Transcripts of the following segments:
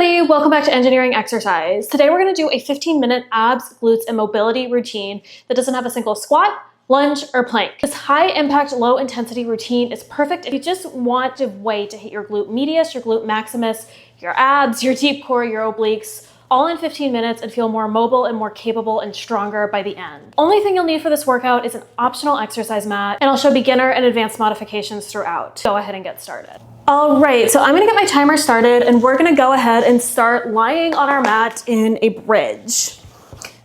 everybody, welcome back to Engineering Exercise. Today we're going to do a 15-minute abs, glutes, and mobility routine that doesn't have a single squat, lunge, or plank. This high-impact, low-intensity routine is perfect if you just want a way to hit your glute medius, your glute maximus, your abs, your deep core, your obliques, all in 15 minutes and feel more mobile and more capable and stronger by the end. Only thing you'll need for this workout is an optional exercise mat, and I'll show beginner and advanced modifications throughout. Go ahead and get started. All right, so I'm gonna get my timer started and we're gonna go ahead and start lying on our mat in a bridge.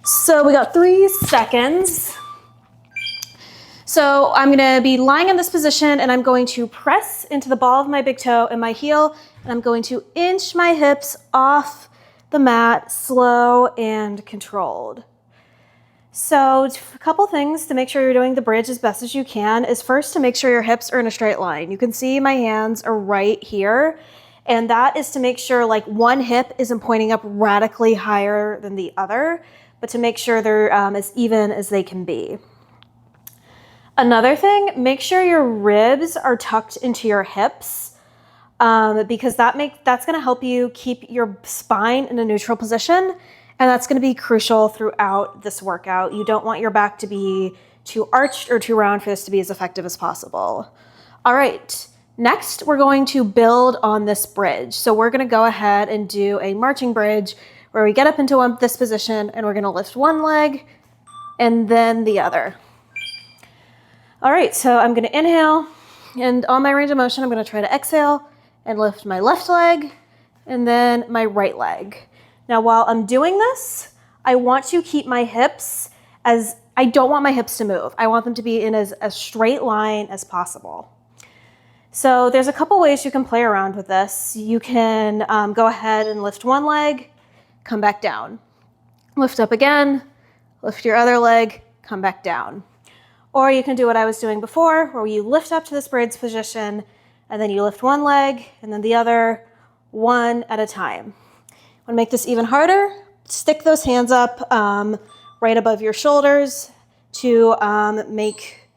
So we got 3 seconds. So I'm gonna be lying in this position and I'm going to press into the ball of my big toe and my heel, and I'm going to inch my hips off the mat, slow and controlled. So a couple things to make sure you're doing the bridge as best as you can is first to make sure your hips are in a straight line. You can see my hands are right here, and that is to make sure like one hip isn't pointing up radically higher than the other, but to make sure they're as even as they can be. Another thing, make sure your ribs are tucked into your hips because that's gonna help you keep your spine in a neutral position. And that's gonna be crucial throughout this workout. You don't want your back to be too arched or too round for this to be as effective as possible. All right, next we're going to build on this bridge. So we're gonna go ahead and do a marching bridge where we get up into this position and we're gonna lift one leg and then the other. All right, so I'm gonna inhale, and on my range of motion, I'm gonna try to exhale and lift my left leg and then my right leg. Now, while I'm doing this, I want to keep my hips I don't want my hips to move. I want them to be in as a straight line as possible. So there's a couple ways you can play around with this. You can go ahead and lift one leg, come back down. Lift up again, lift your other leg, come back down. Or you can do what I was doing before, where you lift up to this bridge position, and then you lift one leg, and then the other, one at a time. Want to make this even harder? Stick those hands up right above your shoulders to make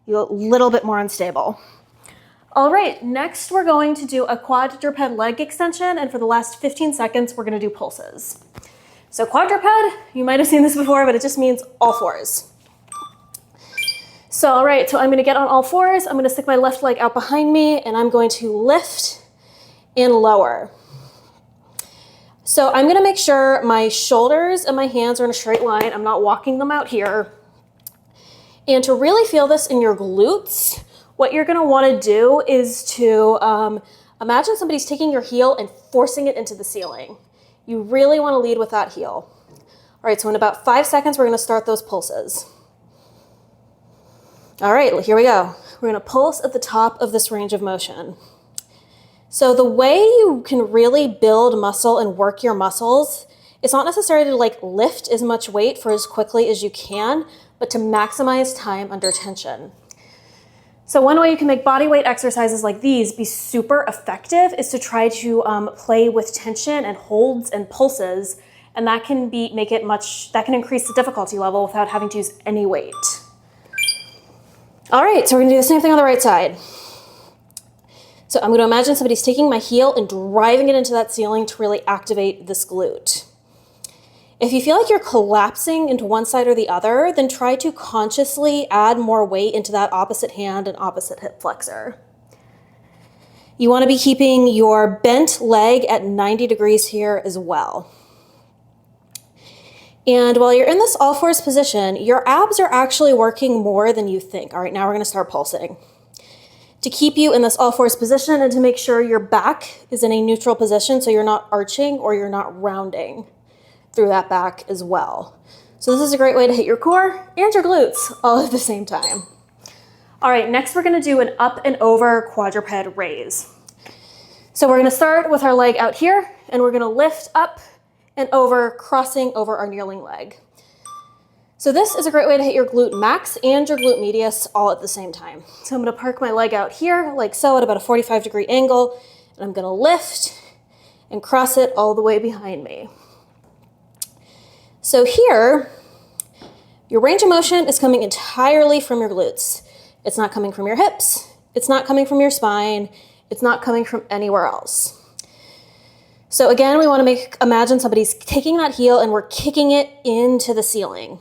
you a little bit more unstable. All right, next we're going to do a quadruped leg extension, and for the last 15 seconds, we're going to do pulses. So quadruped, you might have seen this before, but it just means all fours. So, all right, so I'm going to get on all fours. I'm going to stick my left leg out behind me, and I'm going to lift and lower. So I'm gonna make sure my shoulders and my hands are in a straight line. I'm not walking them out here. And to really feel this in your glutes, what you're gonna wanna do is to imagine somebody's taking your heel and forcing it into the ceiling. You really wanna lead with that heel. All right, so in about 5 seconds, we're gonna start those pulses. All right, here we go. We're gonna pulse at the top of this range of motion. So the way you can really build muscle and work your muscles is not necessarily to like lift as much weight for as quickly as you can, but to maximize time under tension. So one way you can make body weight exercises like these be super effective is to try to play with tension and holds and pulses, and that can increase the difficulty level without having to use any weight. All right, so we're gonna do the same thing on the right side. So I'm going to imagine somebody's taking my heel and driving it into that ceiling to really activate this glute. If you feel like you're collapsing into one side or the other, then try to consciously add more weight into that opposite hand and opposite hip flexor. You want to be keeping your bent leg at 90 degrees here as well. And while you're in this all fours position, your abs are actually working more than you think. All right, now we're going to start pulsing. To keep you in this all fours position and to make sure your back is in a neutral position so you're not arching or you're not rounding through that back as well. So this is a great way to hit your core and your glutes all at the same time. All right, next we're gonna do an up and over quadruped raise. So we're gonna start with our leg out here and we're gonna lift up and over, crossing over our kneeling leg. So this is a great way to hit your glute max and your glute medius all at the same time. So I'm gonna park my leg out here like so at about a 45-degree angle, and I'm gonna lift and cross it all the way behind me. So here, your range of motion is coming entirely from your glutes. It's not coming from your hips, it's not coming from your spine, it's not coming from anywhere else. So again, we want to imagine somebody's taking that heel and we're kicking it into the ceiling.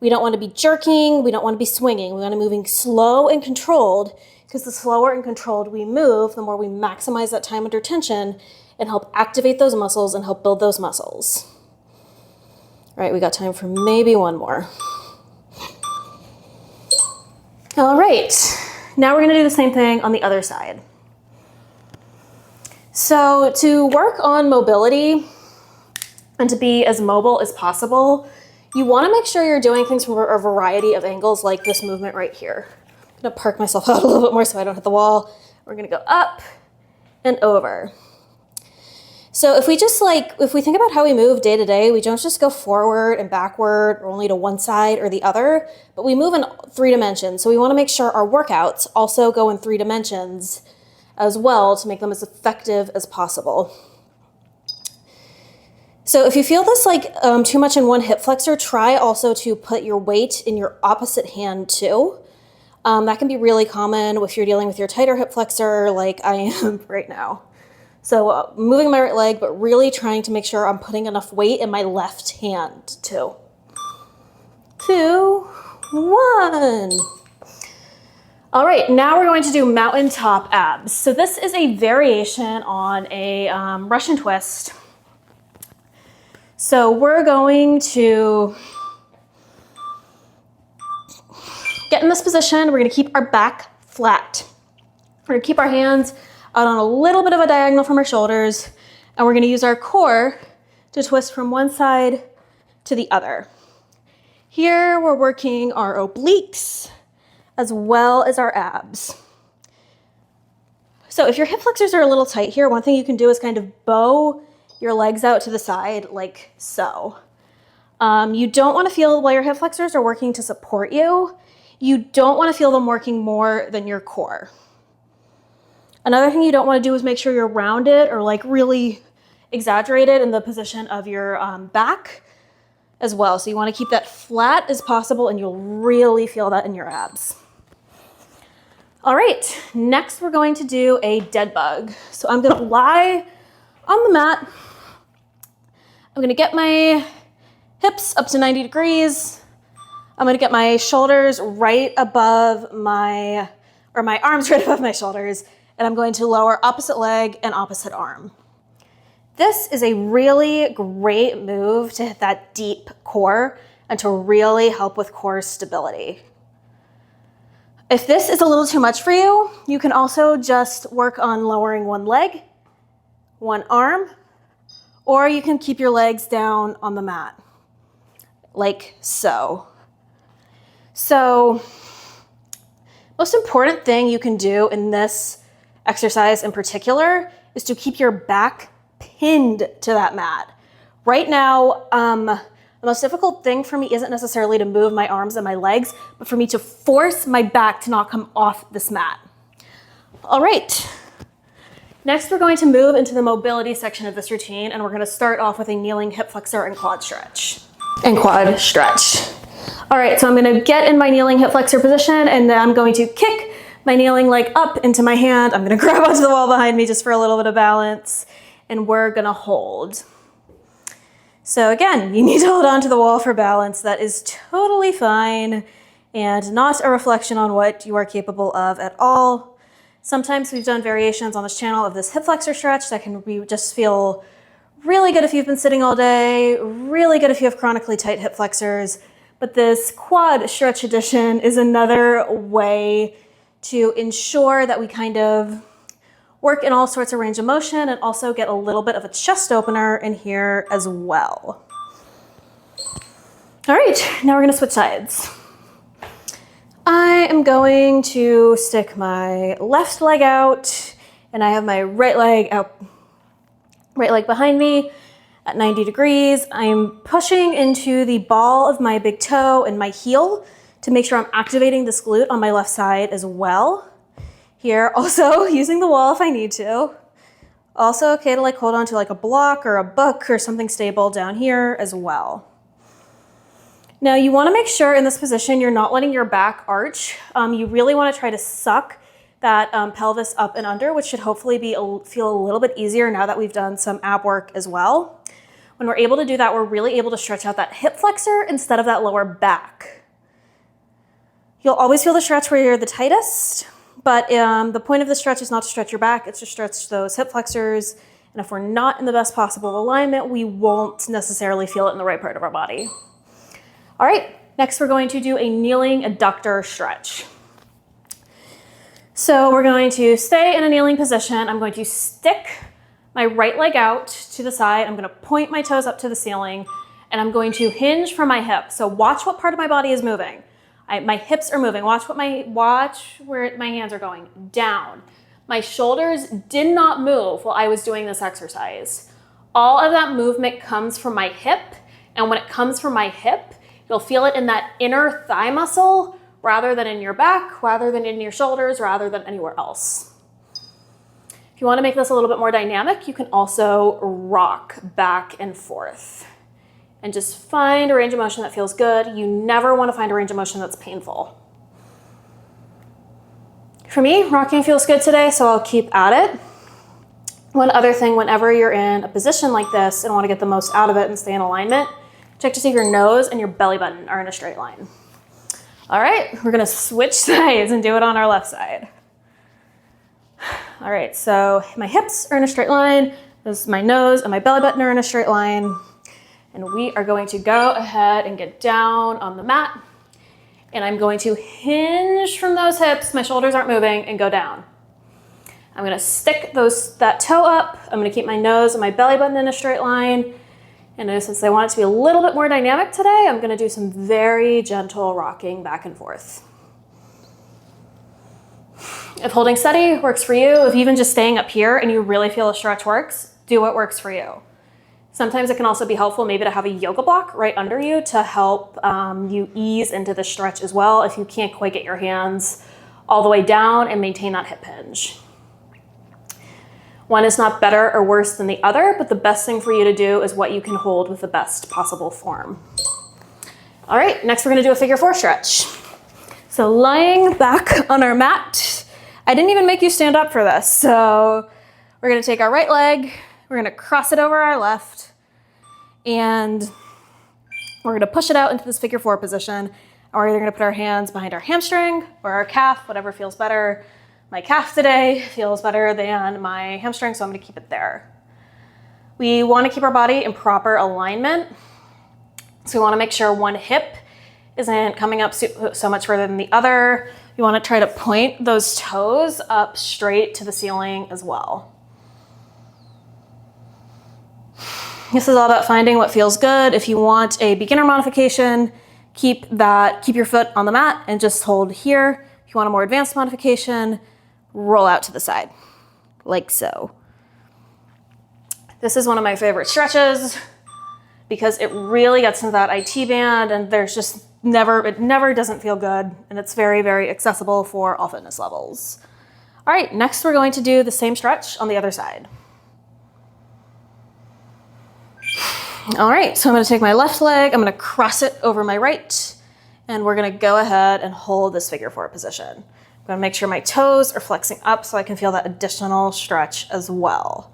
We don't want to be jerking, we don't want to be swinging. We want to be moving slow and controlled, because the slower and controlled we move, the more we maximize that time under tension and help activate those muscles and help build those muscles. All right, we got time for maybe one more. All right, now we're gonna do the same thing on the other side. So to work on mobility and to be as mobile as possible, you wanna make sure you're doing things from a variety of angles, like this movement right here. I'm gonna park myself out a little bit more so I don't hit the wall. We're gonna go up and over. So if we think about how we move day to day, we don't just go forward and backward or only to one side or the other, but we move in 3 dimensions. So we want to make sure our workouts also go in 3 dimensions as well to make them as effective as possible. So if you feel this too much in one hip flexor, try also to put your weight in your opposite hand too. That can be really common if you're dealing with your tighter hip flexor like I am right now. So moving my right leg, but really trying to make sure I'm putting enough weight in my left hand too. 2, 1. All right, now we're going to do mountaintop abs. So this is a variation on a Russian twist. So we're going to get in this position. We're gonna keep our back flat. We're gonna keep our hands out on a little bit of a diagonal from our shoulders, and we're gonna use our core to twist from one side to the other. Here we're working our obliques as well as our abs. So if your hip flexors are a little tight here, one thing you can do is kind of bow your legs out to the side like so. You don't wanna feel, while your hip flexors are working to support you, you don't wanna feel them working more than your core. Another thing you don't want to do is make sure you're rounded or really exaggerated in the position of your back as well. So you want to keep that flat as possible, and you'll really feel that in your abs. All right, next we're going to do a dead bug. So I'm going to lie on the mat. I'm going to get my hips up to 90 degrees. I'm going to get my shoulders right above my arms right above my shoulders. And I'm going to lower opposite leg and opposite arm. This is a really great move to hit that deep core and to really help with core stability. If this is a little too much for you, you can also just work on lowering one leg, one arm, or you can keep your legs down on the mat, like so. So, most important thing you can do in this exercise in particular is to keep your back pinned to that mat. Right now, the most difficult thing for me isn't necessarily to move my arms and my legs, but for me to force my back to not come off this mat. All right, next we're going to move into the mobility section of this routine, and we're gonna start off with a kneeling hip flexor and quad stretch. All right, so I'm gonna get in my kneeling hip flexor position, and then I'm going to kick my kneeling leg up into my hand. I'm gonna grab onto the wall behind me just for a little bit of balance, and we're gonna hold. So again, you need to hold on to the wall for balance. That is totally fine and not a reflection on what you are capable of at all. Sometimes we've done variations on this channel of this hip flexor stretch that can just feel really good if you've been sitting all day, really good if you have chronically tight hip flexors, but this quad stretch edition is another way to ensure that we kind of work in all sorts of range of motion and also get a little bit of a chest opener in here as well. All right, now we're gonna switch sides. I am going to stick my left leg out, and I have my right leg out, right leg behind me at 90 degrees. I'm pushing into the ball of my big toe and my heel to make sure I'm activating this glute on my left side as well. Here, also using the wall if I need to. Also okay to hold on to a block or a book or something stable down here as well. Now you wanna make sure in this position you're not letting your back arch. You really wanna try to suck that pelvis up and under, which should hopefully feel a little bit easier now that we've done some ab work as well. When we're able to do that, we're really able to stretch out that hip flexor instead of that lower back. You'll always feel the stretch where you're the tightest, but the point of the stretch is not to stretch your back, it's to stretch those hip flexors. And if we're not in the best possible alignment, we won't necessarily feel it in the right part of our body. All right, next we're going to do a kneeling adductor stretch. So we're going to stay in a kneeling position. I'm going to stick my right leg out to the side. I'm going to point my toes up to the ceiling, and I'm going to hinge from my hip. So watch what part of my body is moving. My hips are moving. Watch where my hands are going. Down. My shoulders did not move while I was doing this exercise. All of that movement comes from my hip, and when it comes from my hip, you'll feel it in that inner thigh muscle rather than in your back, rather than in your shoulders, rather than anywhere else. If you want to make this a little bit more dynamic, you can also rock back and forth and just find a range of motion that feels good. You never want to find a range of motion that's painful. For me, rocking feels good today, so I'll keep at it. One other thing, whenever you're in a position like this and want to get the most out of it and stay in alignment, check to see if your nose and your belly button are in a straight line. All right, we're gonna switch sides and do it on our left side. All right, so my hips are in a straight line, my nose and my belly button are in a straight line, and we are going to go ahead and get down on the mat, and I'm going to hinge from those hips, my shoulders aren't moving, and go down. I'm gonna stick that toe up, I'm gonna keep my nose and my belly button in a straight line, and since I want it to be a little bit more dynamic today, I'm gonna do some very gentle rocking back and forth. If holding steady works for you, if even just staying up here and you really feel a stretch works, do what works for you. Sometimes it can also be helpful maybe to have a yoga block right under you to help you ease into the stretch as well if you can't quite get your hands all the way down and maintain that hip hinge. One is not better or worse than the other, but the best thing for you to do is what you can hold with the best possible form. All right, next we're gonna do a figure 4 stretch. So lying back on our mat, I didn't even make you stand up for this. So we're gonna take our right leg, we're gonna cross it over our left, and we're gonna push it out into this figure 4 position. And we're either gonna put our hands behind our hamstring or our calf, whatever feels better. My calf today feels better than my hamstring, so I'm gonna keep it there. We wanna keep our body in proper alignment. So we wanna make sure one hip isn't coming up so much further than the other. You wanna try to point those toes up straight to the ceiling as well. This is all about finding what feels good. If you want a beginner modification, keep your foot on the mat and just hold here. If you want a more advanced modification, roll out to the side, like so. This is one of my favorite stretches because it really gets into that IT band, and it never doesn't feel good, and it's very, very accessible for all fitness levels. All right, next we're going to do the same stretch on the other side. All right, so I'm gonna take my left leg, I'm gonna cross it over my right, and we're gonna go ahead and hold this figure 4 position. I'm gonna make sure my toes are flexing up so I can feel that additional stretch as well.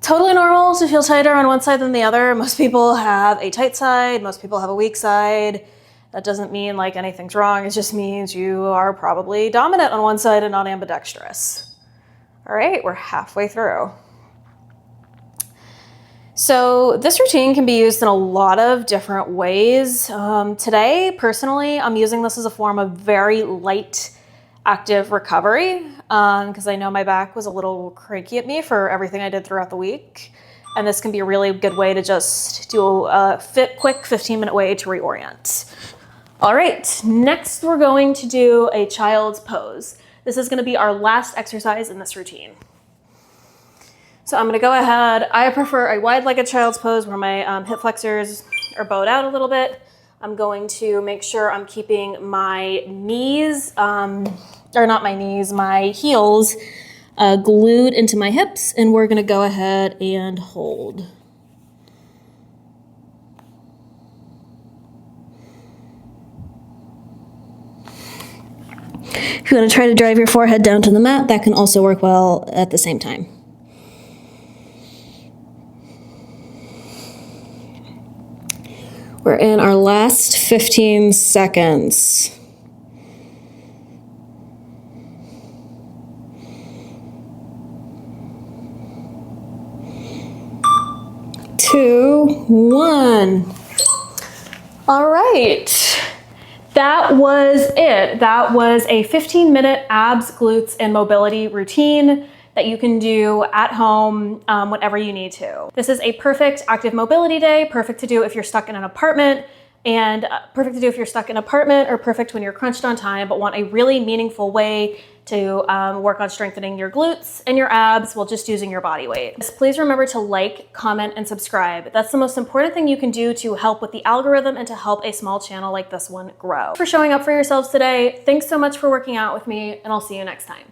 Totally normal to feel tighter on one side than the other. Most people have a tight side, most people have a weak side. That doesn't mean like anything's wrong, it just means you are probably dominant on one side and not ambidextrous. All right, we're halfway through. So this routine can be used in a lot of different ways. Today, personally, I'm using this as a form of very light active recovery because I know my back was a little cranky at me for everything I did throughout the week. And this can be a really good way to just do a quick 15-minute way to reorient. All right, next we're going to do a child's pose. This is gonna be our last exercise in this routine. So I'm gonna go ahead, I prefer a wide-legged child's pose where my hip flexors are bowed out a little bit. I'm going to make sure I'm keeping my knees, my heels glued into my hips, and we're gonna go ahead and hold. If you want to try to drive your forehead down to the mat, that can also work well at the same time. We're in our last 15 seconds. 2, 1. All right. That was it. That was a 15-minute abs, glutes, and mobility routine that you can do at home whenever you need to. This is a perfect active mobility day, perfect to do if you're stuck in an apartment, and perfect to do if you're stuck in an apartment, or perfect when you're crunched on time but want a really meaningful way to work on strengthening your glutes and your abs while just using your body weight. Please remember to like, comment, and subscribe. That's the most important thing you can do to help with the algorithm and to help a small channel like this one grow. For showing up for yourselves today, thanks so much for working out with me, and I'll see you next time.